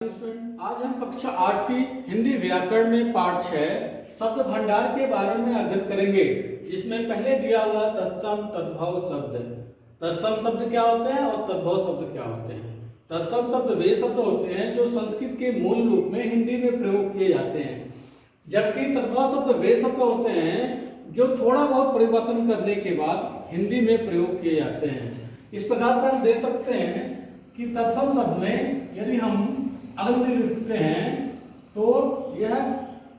आज हम कक्षा 8 की हिंदी व्याकरण में पाठ 6 शब्द भंडार के बारे में अध्ययन करेंगे। इसमें पहले दिया हुआ तत्सम तद्भव शब्द। तत्सम शब्द क्या होते हैं और तद्भव शब्द क्या होते हैं? तत्सम शब्द वे शब्द होते हैं जो संस्कृत के मूल रूप में हिंदी में प्रयोग किए जाते हैं, जबकि तद्भव शब्द वे शब्द होते हैं जो थोड़ा बहुत परिवर्तन करने के बाद हिंदी में प्रयोग किए जाते हैं। इस प्रकार से हम देख सकते हैं कि तत्सम शब्द में यदि हम अग्नि लिखते हैं तो यह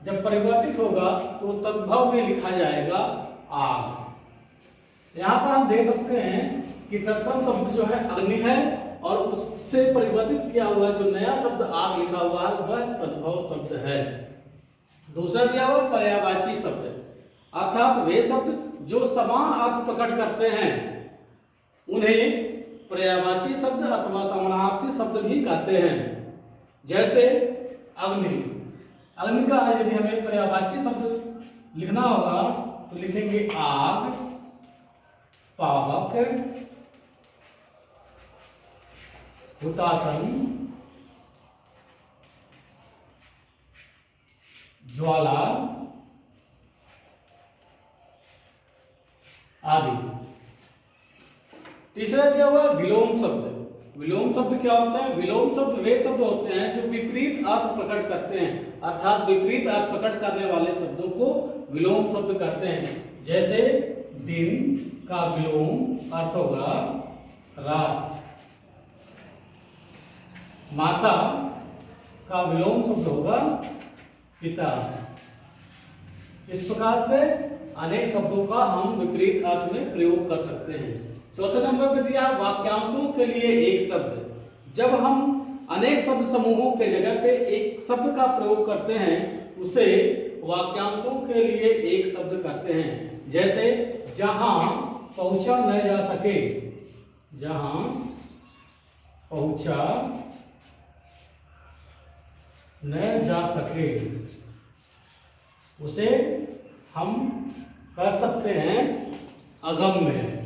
जब परिवर्तित होगा तो तद्भव में लिखा जाएगा आग। यहाँ पर हम देख सकते हैं कि तत्सम शब्द जो है अग्नि है और उससे परिवर्तित किया हुआ जो नया शब्द आग लिखा हुआ है वह तद्भव शब्द है। दूसरा दिया हुआ पर्यायवाची शब्द, अर्थात वे शब्द जो समान अर्थ प्रकट करते हैं उन्हें पर्यायवाची शब्द अथवा समानार्थी शब्द भी कहते हैं। जैसे अग्नि, अग्नि का यदि हमें पर्यायवाची शब्द लिखना होगा तो लिखेंगे आग, पावक, हुतासन, ज्वाला आदि। तीसरा दिया हुआ विलोम शब्द। विलोम शब्द क्या होता है? विलोम शब्द वे शब्द होते हैं जो विपरीत अर्थ प्रकट करते हैं, अर्थात विपरीत अर्थ प्रकट करने वाले शब्दों को विलोम शब्द कहते हैं। जैसे दिन का विलोम अर्थ होगा रात, माता का विलोम शब्द होगा पिता। इस प्रकार से अनेक शब्दों का हम विपरीत अर्थ में प्रयोग कर सकते हैं। चौथे नंबर पर दिया वाक्यांशों के लिए एक शब्द। जब हम अनेक शब्द समूहों के जगह पे एक शब्द का प्रयोग करते हैं उसे वाक्यांशों के लिए एक शब्द कहते हैं। जैसे जहां पहुंचा न जा सके, जहां पहुंचा न जा सके उसे हम कर सकते हैं अगम्य।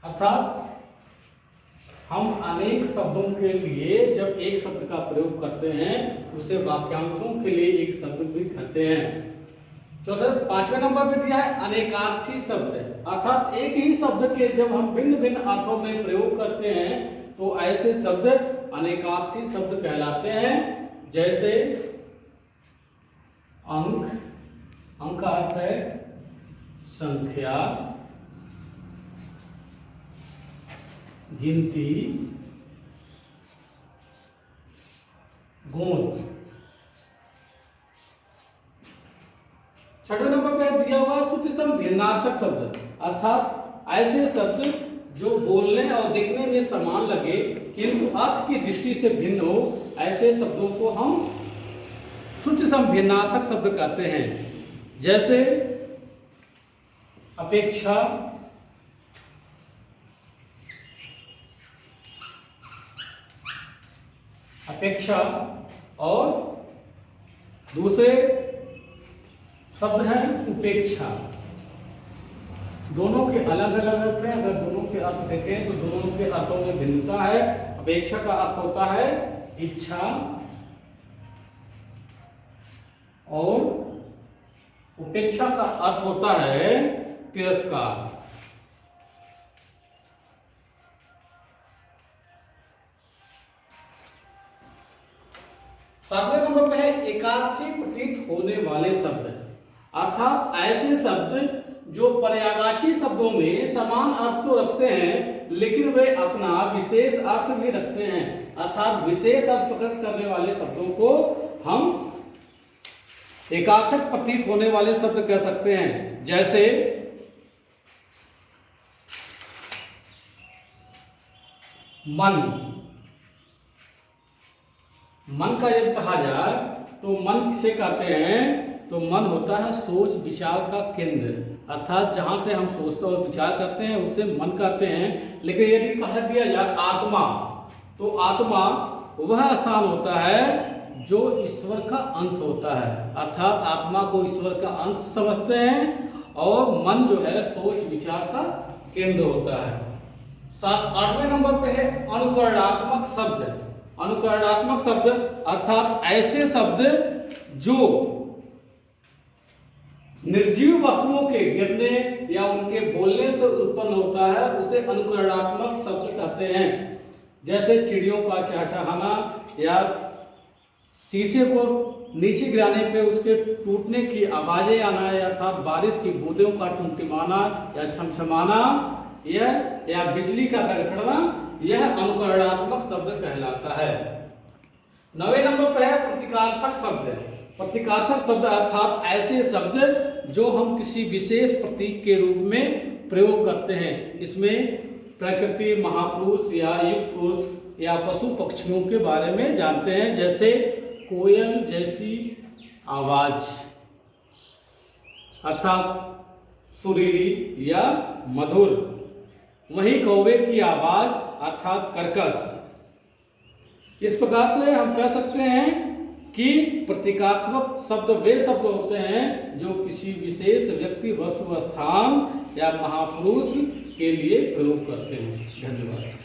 अर्थात हम अनेक शब्दों के लिए जब एक शब्द का प्रयोग करते हैं उसे वाक्यांशों के लिए एक शब्द भी कहते हैं। चौथा पांचवें नंबर पे दिया है अनेकार्थी शब्द, अर्थात एक ही शब्द के जब हम भिन्न भिन्न अर्थों में प्रयोग करते हैं तो ऐसे शब्द अनेकार्थी शब्द कहलाते हैं। जैसे अंक, अंक का अर्थ है संख्या, गिनती, गुण। छठवें नंबर पे दिया हुआ श्रुतिसम भिन्नार्थक शब्द, अर्थात ऐसे शब्द जो बोलने और दिखने में समान लगे किंतु अर्थ की दृष्टि से भिन्न हो, ऐसे शब्दों को हम श्रुतिसम भिन्नार्थक शब्द कहते हैं। जैसे अपेक्षा, अपेक्षा और दूसरे शब्द हैं उपेक्षा। दोनों के अलग अलग अर्थ हैं। अगर दोनों के अर्थ देखें तो दोनों के अर्थों में भिन्नता है। अपेक्षा का अर्थ होता है इच्छा और उपेक्षा का अर्थ होता है तिरस्कार। सातवें नंबर पे है एकार्थी प्रतीत होने वाले शब्द, अर्थात ऐसे शब्द जो पर्यायवाची शब्दों में समान अर्थ तो रखते हैं लेकिन वे अपना विशेष अर्थ भी रखते हैं, अर्थात विशेष अर्थ प्रकट करने वाले शब्दों को हम एकार्थक प्रतीत होने वाले शब्द कह सकते हैं। जैसे मन, मन का यदि कहा जाए तो मन किसे कहते हैं? तो मन होता है सोच विचार का केंद्र, अर्थात जहां से हम सोचते और विचार करते हैं उसे मन कहते हैं। लेकिन यदि कहा दिया जाए आत्मा, तो आत्मा वह स्थान होता है जो ईश्वर का अंश होता है, अर्थात आत्मा को ईश्वर का अंश समझते हैं और मन जो है सोच विचार का केंद्र होता है। 8वें नंबर पे है अनुकरणात्मक शब्द, अनुकरणात्मक शब्द अर्थात ऐसे शब्द जो निर्जीव वस्तुओं के गिरने या उनके बोलने से उत्पन्न होता है उसे अनुकरणात्मक शब्द कहते हैं। जैसे चिड़ियों का चहचहाना या शीशे को नीचे गिराने पे उसके टूटने की आवाजें आना या बारिश की बूंदों का टिमटिमाना या छमछमाना या बिजली का कड़कड़ाना, यह अनुकरणात्मक शब्द कहलाता है। 9वें नंबर पर है प्रतीकार्थक शब्द। प्रतीकार्थक शब्द अर्थात ऐसे शब्द जो हम किसी विशेष प्रतीक के रूप में प्रयोग करते हैं। इसमें प्रकृति, महापुरुष या युग पुरुष या पशु पक्षियों के बारे में जानते हैं, जैसे कोयल जैसी आवाज अर्थात सुरीली या मधुर, वहीं कौवे की आवाज अर्थात कर्कश। इस प्रकार से हम कह सकते हैं कि प्रतीकात्मक शब्द वे शब्द होते हैं जो किसी विशेष व्यक्ति, वस्तु, स्थान या महापुरुष के लिए प्रयोग करते हैं। धन्यवाद।